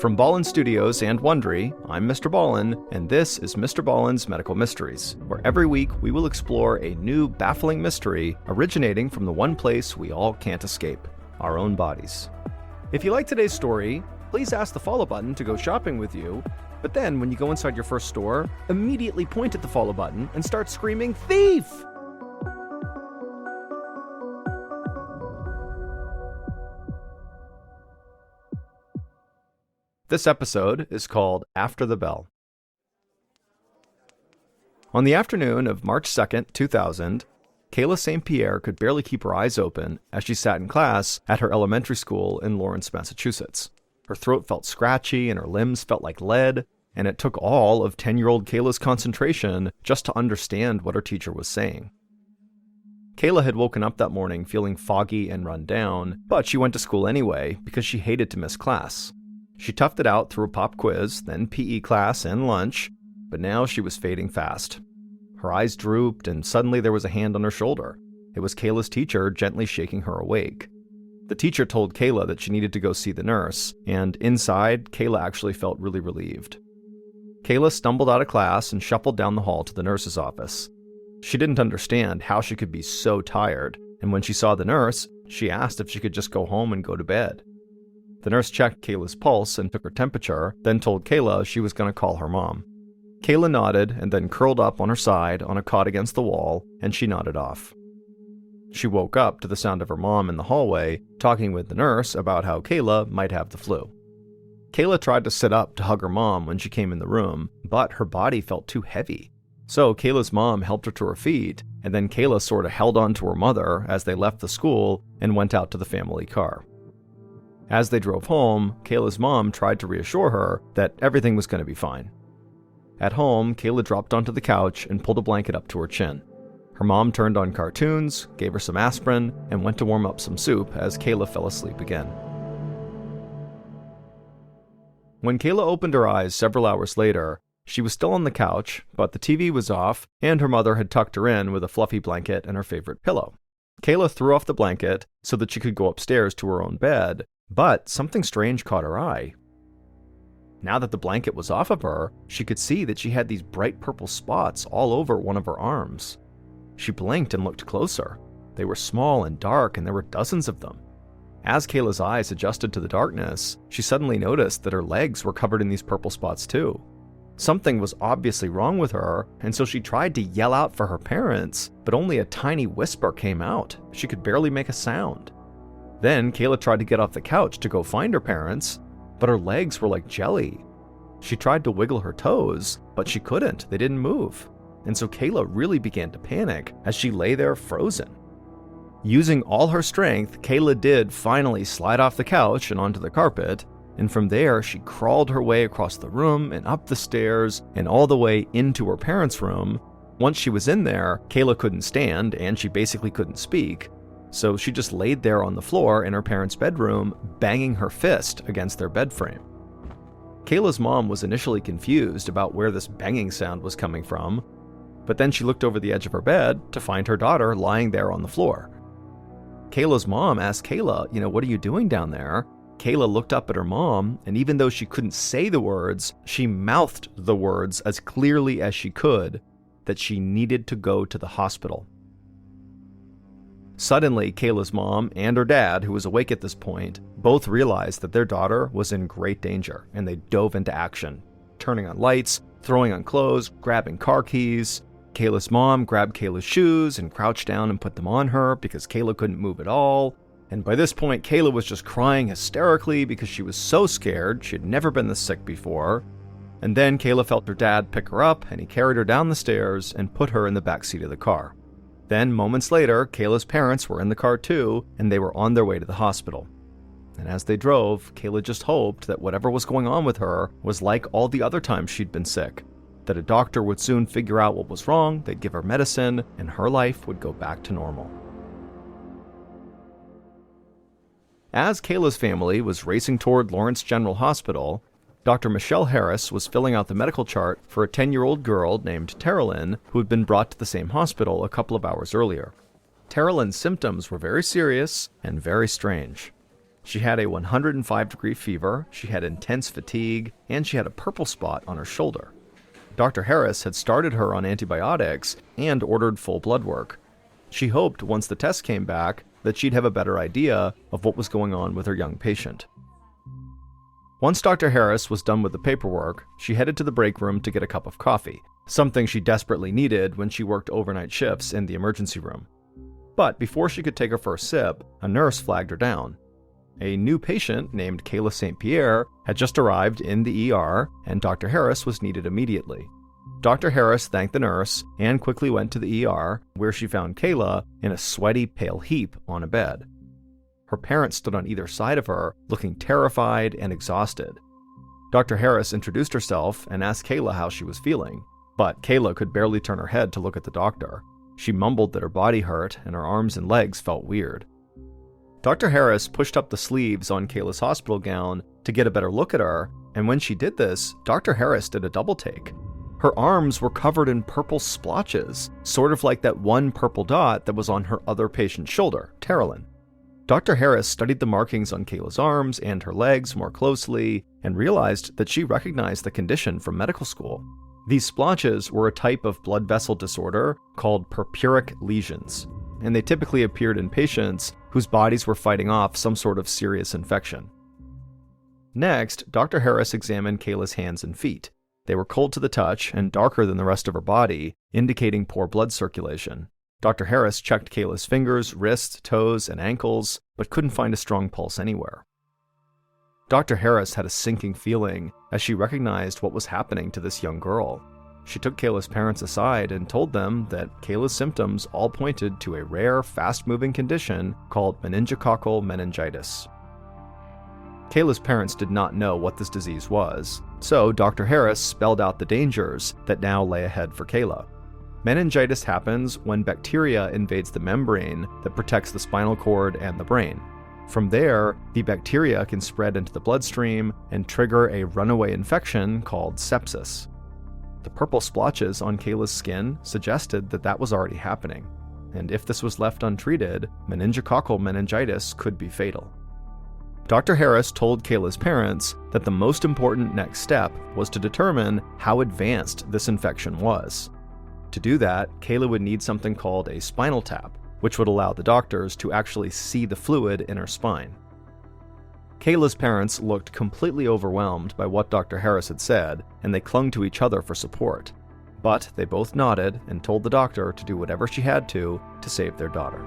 From Ballen Studios and Wondery, I'm Mr. Ballen, and this is Mr. Ballen's Medical Mysteries, where every week we will explore a new baffling mystery originating from the one place we all can't escape, our own bodies. If you like today's story, please ask the follow button to go shopping with you, but then when you go inside your first store, immediately point at the follow button and start screaming, "Thief!" This episode is called After the Bell. On the afternoon of March 2nd, 2000, Kayla St. Pierre could barely keep her eyes open as she sat in class at her elementary school in Lawrence, Massachusetts. Her throat felt scratchy and her limbs felt like lead, and it took all of 10-year-old Kayla's concentration just to understand what her teacher was saying. Kayla had woken up that morning feeling foggy and run down, but she went to school anyway because she hated to miss class. She toughed it out through a pop quiz, then PE class and lunch, but now she was fading fast. Her eyes drooped, and suddenly there was a hand on her shoulder. It was Kayla's teacher gently shaking her awake. The teacher told Kayla that she needed to go see the nurse, and inside, Kayla actually felt really relieved. Kayla stumbled out of class and shuffled down the hall to the nurse's office. She didn't understand how she could be so tired, and when she saw the nurse, she asked if she could just go home and go to bed. The nurse checked Kayla's pulse and took her temperature, then told Kayla she was going to call her mom. Kayla nodded and then curled up on her side on a cot against the wall, and she nodded off. She woke up to the sound of her mom in the hallway talking with the nurse about how Kayla might have the flu. Kayla tried to sit up to hug her mom when she came in the room, but her body felt too heavy. So Kayla's mom helped her to her feet, and then Kayla sort of held on to her mother as they left the school and went out to the family car. As they drove home, Kayla's mom tried to reassure her that everything was going to be fine. At home, Kayla dropped onto the couch and pulled a blanket up to her chin. Her mom turned on cartoons, gave her some aspirin, and went to warm up some soup as Kayla fell asleep again. When Kayla opened her eyes several hours later, she was still on the couch, but the TV was off, and her mother had tucked her in with a fluffy blanket and her favorite pillow. Kayla threw off the blanket so that she could go upstairs to her own bed, but something strange caught her eye. Now that the blanket was off of her, she could see that she had these bright purple spots all over one of her arms. She blinked and looked closer. They were small and dark, and there were dozens of them. As Kayla's eyes adjusted to the darkness, she suddenly noticed that her legs were covered in these purple spots too. Something was obviously wrong with her, and so she tried to yell out for her parents, but only a tiny whisper came out. She could barely make a sound. Then Kayla tried to get off the couch to go find her parents, but her legs were like jelly. She tried to wiggle her toes, but she couldn't. They didn't move. And so Kayla really began to panic as she lay there frozen. Using all her strength, Kayla did finally slide off the couch and onto the carpet, and from there she crawled her way across the room and up the stairs and all the way into her parents' room. Once she was in there, Kayla couldn't stand and she basically couldn't speak. So she just laid there on the floor in her parents' bedroom, banging her fist against their bed frame. Kayla's mom was initially confused about where this banging sound was coming from, but then she looked over the edge of her bed to find her daughter lying there on the floor. Kayla's mom asked Kayla, "What are you doing down there?" Kayla looked up at her mom, and even though she couldn't say the words, she mouthed the words as clearly as she could that she needed to go to the hospital. Suddenly, Kayla's mom and her dad, who was awake at this point, both realized that their daughter was in great danger, and they dove into action, turning on lights, throwing on clothes, grabbing car keys. Kayla's mom grabbed Kayla's shoes and crouched down and put them on her because Kayla couldn't move at all. And by this point, Kayla was just crying hysterically because she was so scared. She had never been this sick before. And then Kayla felt her dad pick her up, and he carried her down the stairs and put her in the back seat of the car. Then, moments later, Kayla's parents were in the car too, and they were on their way to the hospital. And as they drove, Kayla just hoped that whatever was going on with her was like all the other times she'd been sick, that a doctor would soon figure out what was wrong, they'd give her medicine, and her life would go back to normal. As Kayla's family was racing toward Lawrence General Hospital, Dr. Michelle Harris was filling out the medical chart for a 10-year-old girl named Terralyn who had been brought to the same hospital a couple of hours earlier. Terralyn's symptoms were very serious and very strange. She had a 105-degree fever, she had intense fatigue, and she had a purple spot on her shoulder. Dr. Harris had started her on antibiotics and ordered full blood work. She hoped once the test came back that she'd have a better idea of what was going on with her young patient. Once Dr. Harris was done with the paperwork, she headed to the break room to get a cup of coffee, something she desperately needed when she worked overnight shifts in the emergency room. But before she could take her first sip, a nurse flagged her down. A new patient named Kayla St. Pierre had just arrived in the ER, and Dr. Harris was needed immediately. Dr. Harris thanked the nurse and quickly went to the ER, where she found Kayla in a sweaty, pale heap on a bed. Her parents stood on either side of her, looking terrified and exhausted. Dr. Harris introduced herself and asked Kayla how she was feeling, but Kayla could barely turn her head to look at the doctor. She mumbled that her body hurt and her arms and legs felt weird. Dr. Harris pushed up the sleeves on Kayla's hospital gown to get a better look at her, and when she did this, Dr. Harris did a double take. Her arms were covered in purple splotches, sort of like that one purple dot that was on her other patient's shoulder, Terrelyn. Dr. Harris studied the markings on Kayla's arms and her legs more closely and realized that she recognized the condition from medical school. These splotches were a type of blood vessel disorder called purpuric lesions, and they typically appeared in patients whose bodies were fighting off some sort of serious infection. Next, Dr. Harris examined Kayla's hands and feet. They were cold to the touch and darker than the rest of her body, indicating poor blood circulation. Dr. Harris checked Kayla's fingers, wrists, toes, and ankles, but couldn't find a strong pulse anywhere. Dr. Harris had a sinking feeling as she recognized what was happening to this young girl. She took Kayla's parents aside and told them that Kayla's symptoms all pointed to a rare, fast-moving condition called meningococcal meningitis. Kayla's parents did not know what this disease was, so Dr. Harris spelled out the dangers that now lay ahead for Kayla. Meningitis happens when bacteria invades the membrane that protects the spinal cord and the brain. From there, the bacteria can spread into the bloodstream and trigger a runaway infection called sepsis. The purple splotches on Kayla's skin suggested that was already happening, and if this was left untreated, meningococcal meningitis could be fatal. Dr. Harris told Kayla's parents that the most important next step was to determine how advanced this infection was. To do that, Kayla would need something called a spinal tap, which would allow the doctors to actually see the fluid in her spine. Kayla's parents looked completely overwhelmed by what Dr. Harris had said, and they clung to each other for support. But they both nodded and told the doctor to do whatever she had to save their daughter.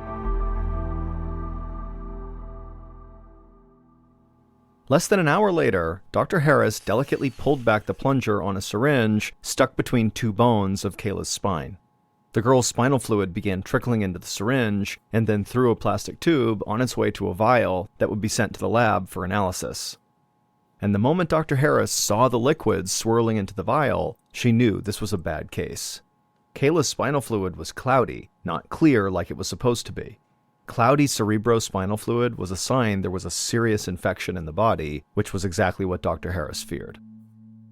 Less than an hour later, Dr. Harris delicately pulled back the plunger on a syringe stuck between two bones of Kayla's spine. The girl's spinal fluid began trickling into the syringe and then through a plastic tube on its way to a vial that would be sent to the lab for analysis. And the moment Dr. Harris saw the liquids swirling into the vial, she knew this was a bad case. Kayla's spinal fluid was cloudy, not clear like it was supposed to be. Cloudy cerebrospinal fluid was a sign there was a serious infection in the body, which was exactly what Dr. Harris feared.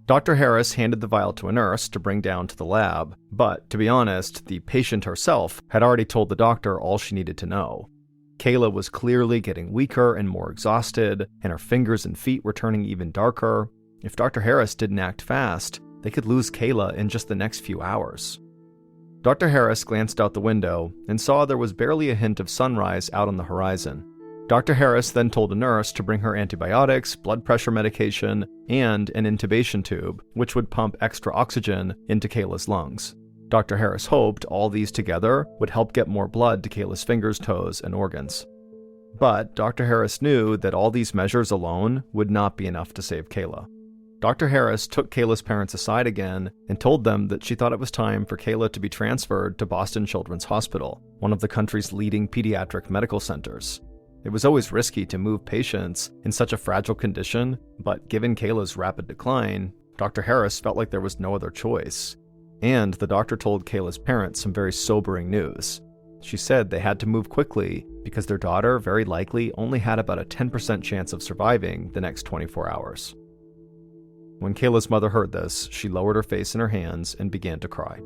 Dr. Harris handed the vial to a nurse to bring down to the lab, but to be honest, the patient herself had already told the doctor all she needed to know. Kayla was clearly getting weaker and more exhausted, and her fingers and feet were turning even darker. If Dr. Harris didn't act fast, they could lose Kayla in just the next few hours. Dr. Harris glanced out the window and saw there was barely a hint of sunrise out on the horizon. Dr. Harris then told a nurse to bring her antibiotics, blood pressure medication, and an intubation tube, which would pump extra oxygen into Kayla's lungs. Dr. Harris hoped all these together would help get more blood to Kayla's fingers, toes, and organs. But Dr. Harris knew that all these measures alone would not be enough to save Kayla. Dr. Harris took Kayla's parents aside again and told them that she thought it was time for Kayla to be transferred to Boston Children's Hospital, one of the country's leading pediatric medical centers. It was always risky to move patients in such a fragile condition, but given Kayla's rapid decline, Dr. Harris felt like there was no other choice. And the doctor told Kayla's parents some very sobering news. She said they had to move quickly because their daughter very likely only had about a 10% chance of surviving the next 24 hours. When Kayla's mother heard this, she lowered her face in her hands and began to cry.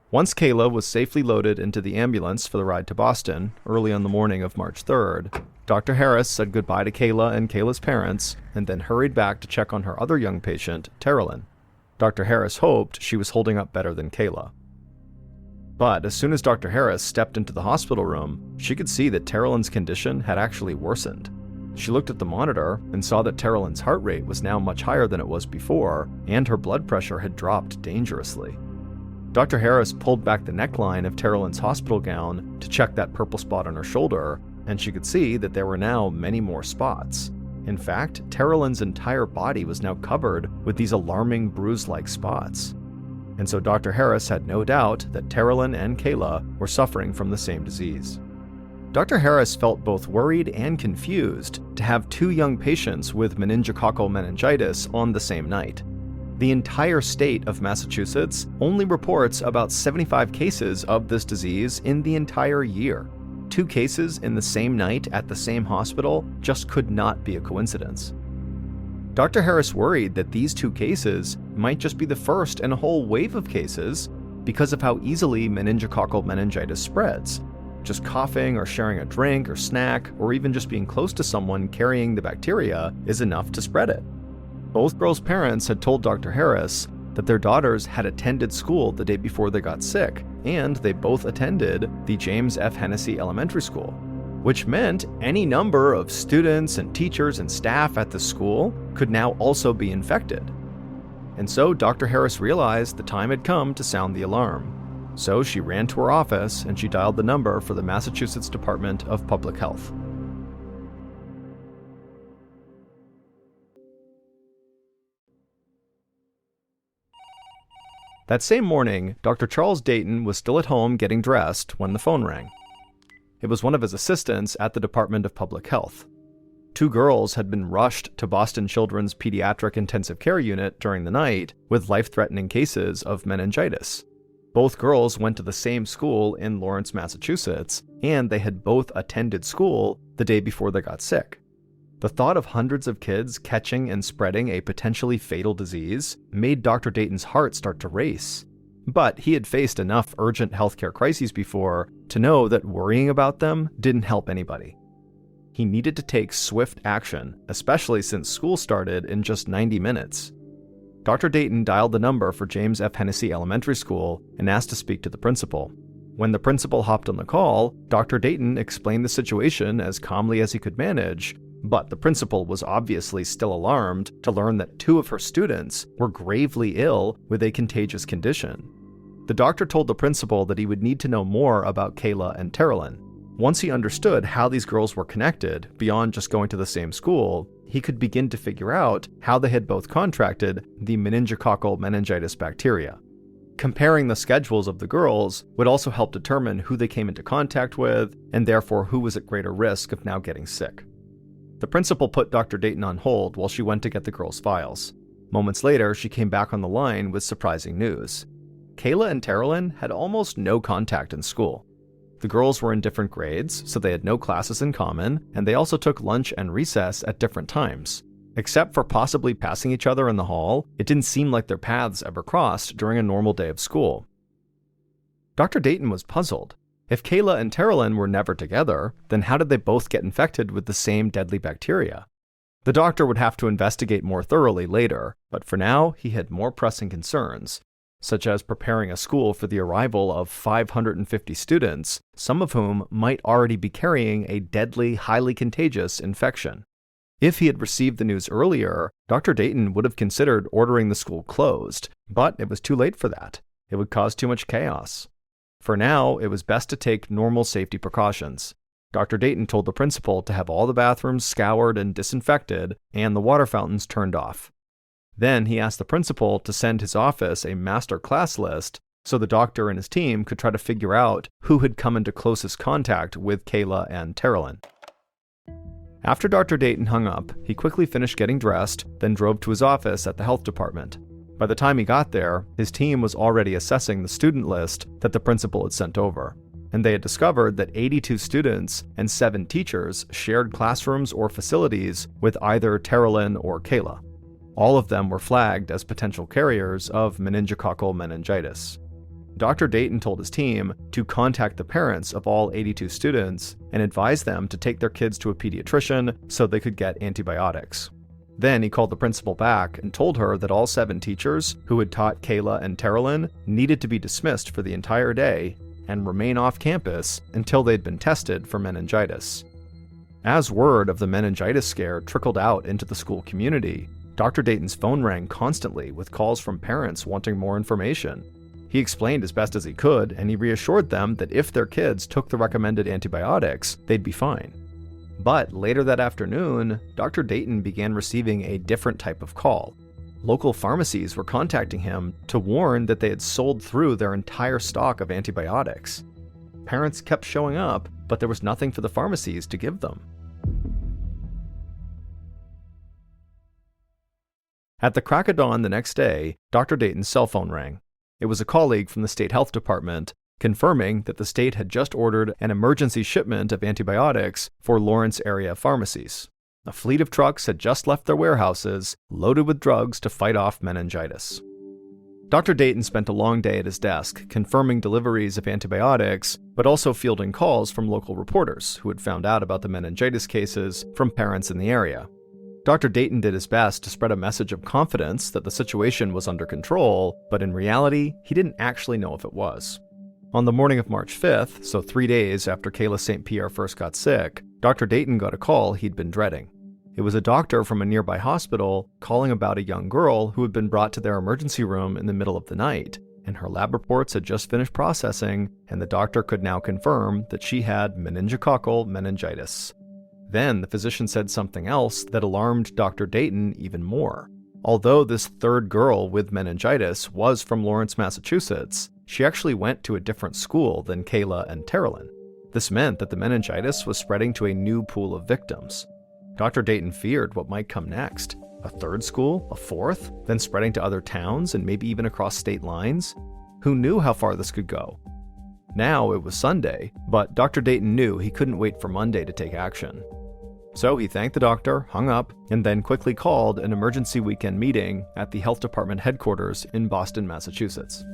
Once Kayla was safely loaded into the ambulance for the ride to Boston, early on the morning of March 3rd, Dr. Harris said goodbye to Kayla and Kayla's parents, and then hurried back to check on her other young patient, Terrelyn. Dr. Harris hoped she was holding up better than Kayla. But as soon as Dr. Harris stepped into the hospital room, she could see that Terrelyn's condition had actually worsened. She looked at the monitor and saw that Terrelyn's heart rate was now much higher than it was before, and her blood pressure had dropped dangerously. Dr. Harris pulled back the neckline of Terrelyn's hospital gown to check that purple spot on her shoulder, and she could see that there were now many more spots. In fact, Terrelyn's entire body was now covered with these alarming bruise-like spots. And so Dr. Harris had no doubt that Terrelyn and Kayla were suffering from the same disease. Dr. Harris felt both worried and confused to have two young patients with meningococcal meningitis on the same night. The entire state of Massachusetts only reports about 75 cases of this disease in the entire year. 2 cases in the same night at the same hospital just could not be a coincidence. Dr. Harris worried that these 2 cases might just be the first in a whole wave of cases because of how easily meningococcal meningitis spreads. Just coughing or sharing a drink or snack or even just being close to someone carrying the bacteria is enough to spread it. Both girls' parents had told Dr. Harris that their daughters had attended school the day before they got sick, and they both attended the James F. Hennessy Elementary School, which meant any number of students and teachers and staff at the school could now also be infected. And so Dr. Harris realized the time had come to sound the alarm. So she ran to her office and she dialed the number for the Massachusetts Department of Public Health. That same morning, Dr. Charles Dayton was still at home getting dressed when the phone rang. It was one of his assistants at the Department of Public Health. 2 girls had been rushed to Boston Children's Pediatric Intensive Care Unit during the night with life-threatening cases of meningitis. Both girls went to the same school in Lawrence, Massachusetts, and they had both attended school the day before they got sick. The thought of hundreds of kids catching and spreading a potentially fatal disease made Dr. Dayton's heart start to race. But he had faced enough urgent healthcare crises before to know that worrying about them didn't help anybody. He needed to take swift action, especially since school started in just 90 minutes. Dr. Dayton dialed the number for James F. Hennessy Elementary School and asked to speak to the principal. When the principal hopped on the call, Dr. Dayton explained the situation as calmly as he could manage, but the principal was obviously still alarmed to learn that 2 of her students were gravely ill with a contagious condition. The doctor told the principal that he would need to know more about Kayla and Terrelyn. Once he understood how these girls were connected, beyond just going to the same school, he could begin to figure out how they had both contracted the meningococcal meningitis bacteria. Comparing the schedules of the girls would also help determine who they came into contact with, and therefore who was at greater risk of now getting sick. The principal put Dr. Dayton on hold while she went to get the girls' files. Moments later, she came back on the line with surprising news. Kayla and Terrelyn had almost no contact in school. The girls were in different grades, so they had no classes in common, and they also took lunch and recess at different times. Except for possibly passing each other in the hall, it didn't seem like their paths ever crossed during a normal day of school. Dr. Dayton was puzzled. If Kayla and Terrelyn were never together, then how did they both get infected with the same deadly bacteria? The doctor would have to investigate more thoroughly later, but for now, he had more pressing concerns, such as preparing a school for the arrival of 550 students, some of whom might already be carrying a deadly, highly contagious infection. If he had received the news earlier, Dr. Dayton would have considered ordering the school closed, but it was too late for that. It would cause too much chaos. For now, it was best to take normal safety precautions. Dr. Dayton told the principal to have all the bathrooms scoured and disinfected and the water fountains turned off. Then he asked the principal to send his office a master class list so the doctor and his team could try to figure out who had come into closest contact with Kayla and Terrelyn. After Dr. Dayton hung up, he quickly finished getting dressed, then drove to his office at the health department. By the time he got there, his team was already assessing the student list that the principal had sent over, and they had discovered that 82 students and 7 teachers shared classrooms or facilities with either Terrelyn or Kayla. All of them were flagged as potential carriers of meningococcal meningitis. Dr. Dayton told his team to contact the parents of all 82 students and advise them to take their kids to a pediatrician so they could get antibiotics. Then he called the principal back and told her that all 7 teachers who had taught Kayla and Terrellyn needed to be dismissed for the entire day and remain off campus until they'd been tested for meningitis. As word of the meningitis scare trickled out into the school community, Dr. Dayton's phone rang constantly with calls from parents wanting more information. He explained as best as he could, and he reassured them that if their kids took the recommended antibiotics, they'd be fine. But later that afternoon, Dr. Dayton began receiving a different type of call. Local pharmacies were contacting him to warn that they had sold through their entire stock of antibiotics. Parents kept showing up, but there was nothing for the pharmacies to give them. At the crack of dawn the next day, Dr. Dayton's cell phone rang. It was a colleague from the state health department, confirming that the state had just ordered an emergency shipment of antibiotics for Lawrence area pharmacies. A fleet of trucks had just left their warehouses, loaded with drugs to fight off meningitis. Dr. Dayton spent a long day at his desk, confirming deliveries of antibiotics, but also fielding calls from local reporters who had found out about the meningitis cases from parents in the area. Dr. Dayton did his best to spread a message of confidence that the situation was under control, but in reality, he didn't actually know if it was. On the morning of March 5th, so 3 days after Kayla St. Pierre first got sick, Dr. Dayton got a call he'd been dreading. It was a doctor from a nearby hospital calling about a young girl who had been brought to their emergency room in the middle of the night, and her lab reports had just finished processing, and the doctor could now confirm that she had meningococcal meningitis. Then the physician said something else that alarmed Dr. Dayton even more. Although this third girl with meningitis was from Lawrence, Massachusetts, she actually went to a different school than Kayla and Terrellyn. This meant that the meningitis was spreading to a new pool of victims. Dr. Dayton feared what might come next. A third school? A fourth? Then spreading to other towns and maybe even across state lines? Who knew how far this could go? Now it was Sunday, but Dr. Dayton knew he couldn't wait for Monday to take action. So he thanked the doctor, hung up, and then quickly called an emergency weekend meeting at the health department headquarters in Boston, Massachusetts.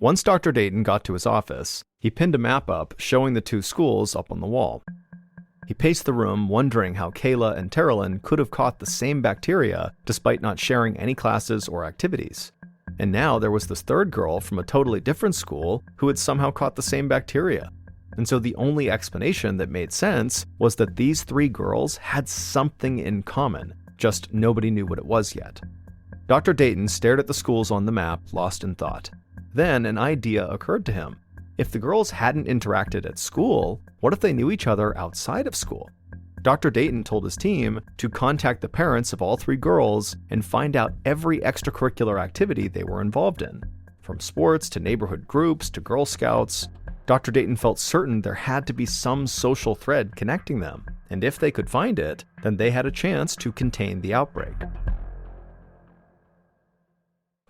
Once Dr. Dayton got to his office, he pinned a map up showing the 2 schools up on the wall. He paced the room, wondering how Kayla and Terrellyn could have caught the same bacteria despite not sharing any classes or activities. And now there was this third girl from a totally different school who had somehow caught the same bacteria. And so the only explanation that made sense was that these 3 girls had something in common, just nobody knew what it was yet. Dr. Dayton stared at the schools on the map, lost in thought. Then an idea occurred to him. If the girls hadn't interacted at school, what if they knew each other outside of school? Dr. Dayton told his team to contact the parents of all 3 girls and find out every extracurricular activity they were involved in, from sports to neighborhood groups to Girl Scouts. Dr. Dayton felt certain there had to be some social thread connecting them, and if they could find it, then they had a chance to contain the outbreak.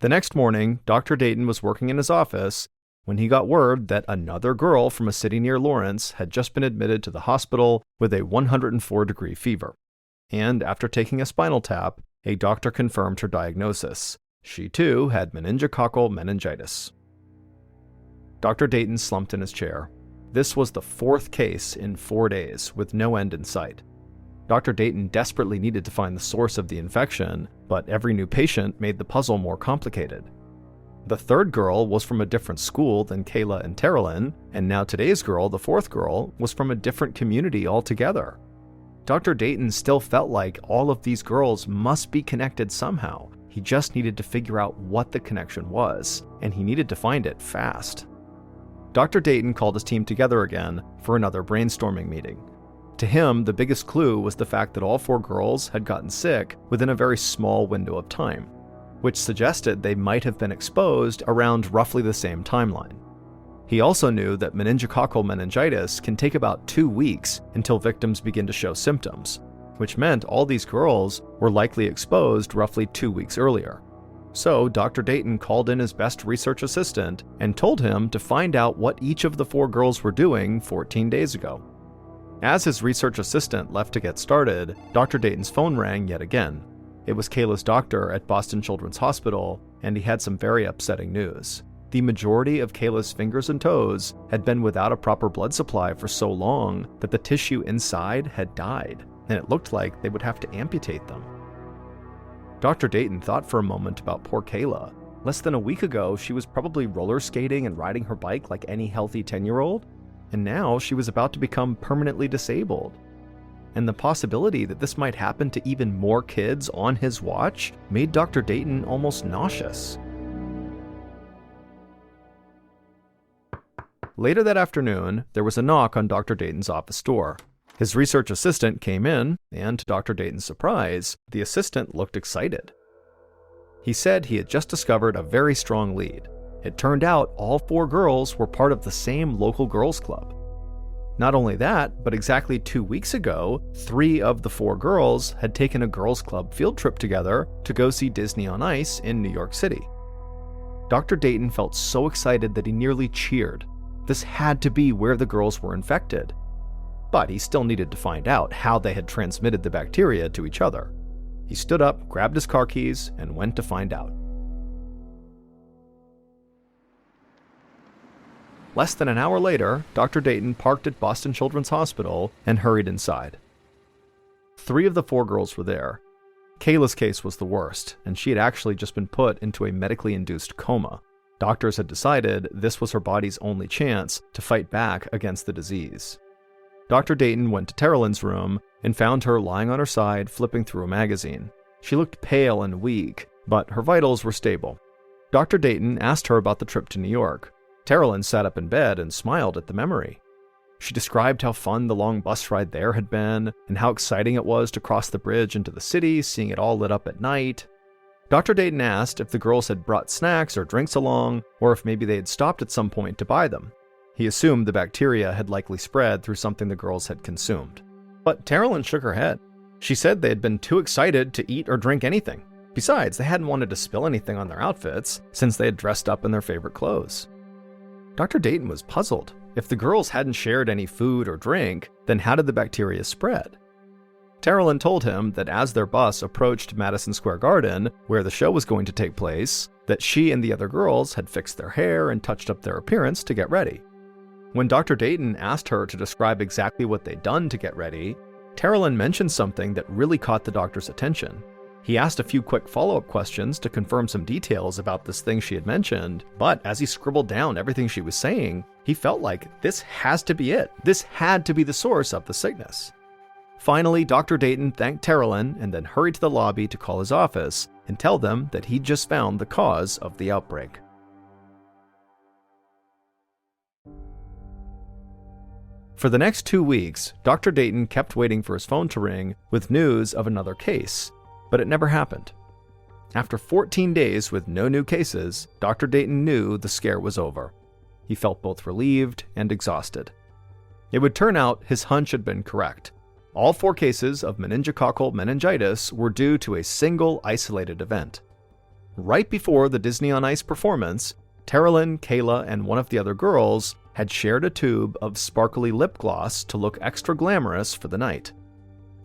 The next morning, Dr. Dayton was working in his office when he got word that another girl from a city near Lawrence had just been admitted to the hospital with a 104-degree fever. And after taking a spinal tap, a doctor confirmed her diagnosis. She too had meningococcal meningitis. Dr. Dayton slumped in his chair. This was the 4th case in 4 days, with no end in sight. Dr. Dayton desperately needed to find the source of the infection, but every new patient made the puzzle more complicated. The third girl was from a different school than Kayla and Terrellyn, and now today's girl, the 4th girl, was from a different community altogether. Dr. Dayton still felt like all of these girls must be connected somehow. He just needed to figure out what the connection was, and he needed to find it fast. Dr. Dayton called his team together again for another brainstorming meeting. To him, the biggest clue was the fact that all 4 girls had gotten sick within a very small window of time, which suggested they might have been exposed around roughly the same timeline. He also knew that meningococcal meningitis can take about 2 weeks until victims begin to show symptoms, which meant all these girls were likely exposed roughly 2 weeks earlier. So Dr. Dayton called in his best research assistant and told him to find out what each of the 4 girls were doing 14 days ago. As his research assistant left to get started, Dr. Dayton's phone rang yet again. It was Kayla's doctor at Boston Children's Hospital, and he had some very upsetting news. The majority of Kayla's fingers and toes had been without a proper blood supply for so long that the tissue inside had died, and it looked like they would have to amputate them. Dr. Dayton thought for a moment about poor Kayla. Less than a week ago, she was probably roller skating and riding her bike like any healthy 10-year-old, and now she was about to become permanently disabled. And the possibility that this might happen to even more kids on his watch made Dr. Dayton almost nauseous. Later that afternoon, there was a knock on Dr. Dayton's office door. His research assistant came in, and to Dr. Dayton's surprise, the assistant looked excited. He said he had just discovered a very strong lead. It turned out all 4 girls were part of the same local girls' club. Not only that, but exactly 2 weeks ago, 3 of the 4 girls had taken a girls' club field trip together to go see Disney on Ice in New York City. Dr. Dayton felt so excited that he nearly cheered. This had to be where the girls were infected. But he still needed to find out how they had transmitted the bacteria to each other. He stood up, grabbed his car keys, and went to find out. Less than an hour later, Dr. Dayton parked at Boston Children's Hospital and hurried inside. 3 of the 4 girls were there. Kayla's case was the worst, and she had actually just been put into a medically induced coma. Doctors had decided this was her body's only chance to fight back against the disease. Dr. Dayton went to Terilyn's room and found her lying on her side flipping through a magazine. She looked pale and weak, but her vitals were stable. Dr. Dayton asked her about the trip to New York. Terilyn sat up in bed and smiled at the memory. She described how fun the long bus ride there had been, and how exciting it was to cross the bridge into the city, seeing it all lit up at night. Dr. Dayton asked if the girls had brought snacks or drinks along, or if maybe they had stopped at some point to buy them. He assumed the bacteria had likely spread through something the girls had consumed. But Terilyn shook her head. She said they had been too excited to eat or drink anything. Besides, they hadn't wanted to spill anything on their outfits, since they had dressed up in their favorite clothes. Dr. Dayton was puzzled. If the girls hadn't shared any food or drink, then how did the bacteria spread? Terilyn told him that as their bus approached Madison Square Garden, where the show was going to take place, that she and the other girls had fixed their hair and touched up their appearance to get ready. When Dr. Dayton asked her to describe exactly what they'd done to get ready, Terilyn mentioned something that really caught the doctor's attention. He asked a few quick follow-up questions to confirm some details about this thing she had mentioned, but as he scribbled down everything she was saying, he felt like this has to be it. This had to be the source of the sickness. Finally, Dr. Dayton thanked Terilyn and then hurried to the lobby to call his office and tell them that he'd just found the cause of the outbreak. For the next 2 weeks, Dr. Dayton kept waiting for his phone to ring with news of another case, but it never happened. After 14 days with no new cases, Dr. Dayton knew the scare was over. He felt both relieved and exhausted. It would turn out his hunch had been correct. All 4 cases of meningococcal meningitis were due to a single isolated event. Right before the Disney on Ice performance, Terilyn, Kayla, and one of the other girls had shared a tube of sparkly lip gloss to look extra glamorous for the night.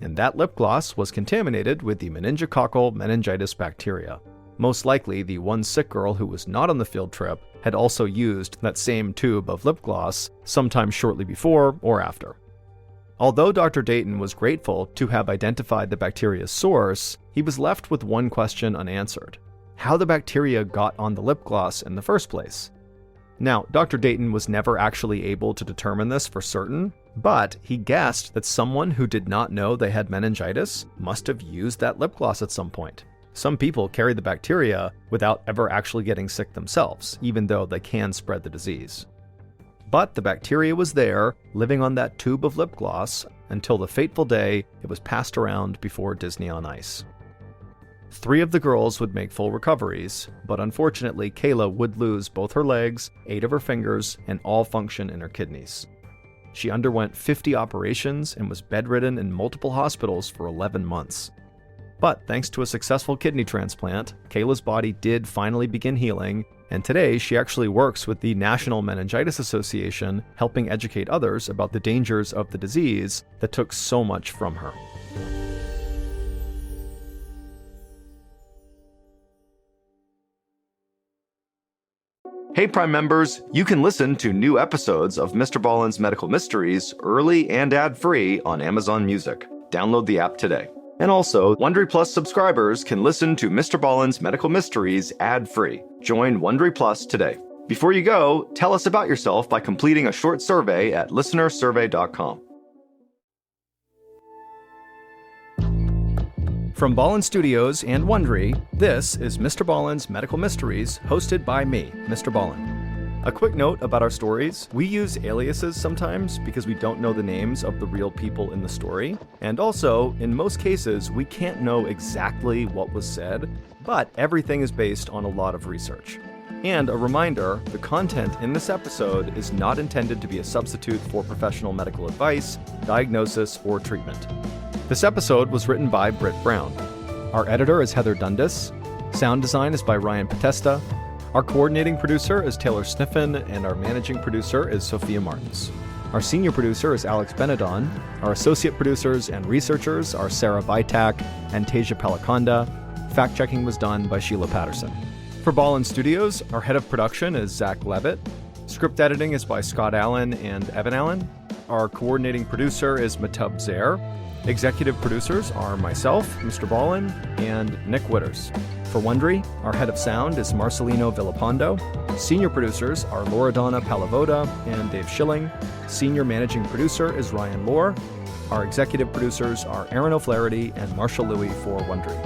And that lip gloss was contaminated with the meningococcal meningitis bacteria. Most likely, the one sick girl who was not on the field trip had also used that same tube of lip gloss sometime shortly before or after. Although Dr. Dayton was grateful to have identified the bacteria's source, he was left with one question unanswered: how the bacteria got on the lip gloss in the first place. Now, Dr. Dayton was never actually able to determine this for certain, but he guessed that someone who did not know they had meningitis must have used that lip gloss at some point. Some people carry the bacteria without ever actually getting sick themselves, even though they can spread the disease. But the bacteria was there, living on that tube of lip gloss, until the fateful day it was passed around before Disney on Ice. 3 of the girls would make full recoveries, but unfortunately Kayla would lose both her legs, 8 of her fingers, and all function in her kidneys. She underwent 50 operations and was bedridden in multiple hospitals for 11 months. But thanks to a successful kidney transplant, Kayla's body did finally begin healing, and today she actually works with the National Meningitis Association, helping educate others about the dangers of the disease that took so much from her. Hey Prime members, you can listen to new episodes of Mr. Ballen's Medical Mysteries early and ad-free on Amazon Music. Download the app today. And also, Wondery Plus subscribers can listen to Mr. Ballen's Medical Mysteries ad-free. Join Wondery Plus today. Before you go, tell us about yourself by completing a short survey at listenersurvey.com. From Ballen Studios and Wondery, this is Mr. Ballen's Medical Mysteries, hosted by me, Mr. Ballen. A quick note about our stories: we use aliases sometimes because we don't know the names of the real people in the story. And also, in most cases, we can't know exactly what was said, but everything is based on a lot of research. And a reminder, the content in this episode is not intended to be a substitute for professional medical advice, diagnosis, or treatment. This episode was written by Britt Brown. Our editor is Heather Dundas. Sound design is by Ryan Potesta. Our coordinating producer is Taylor Sniffen, and our managing producer is Sophia Martins. Our senior producer is Alex Benedon. Our associate producers and researchers are Sarah Vitak and Tasia Peliconda. Fact-checking was done by Sheila Patterson. For Ballen Studios, our head of production is Zach Levitt. Script editing is by Scott Allen and Evan Allen. Our coordinating producer is Matub Zair. Executive producers are myself, Mr. Ballen, and Nick Witters. For Wondery, our head of sound is Marcelino Villapando. Senior producers are Loredana Palavoda and Dave Schilling. Senior managing producer is Ryan Lohr. Our executive producers are Aaron O'Flaherty and Marshall Louis for Wondery.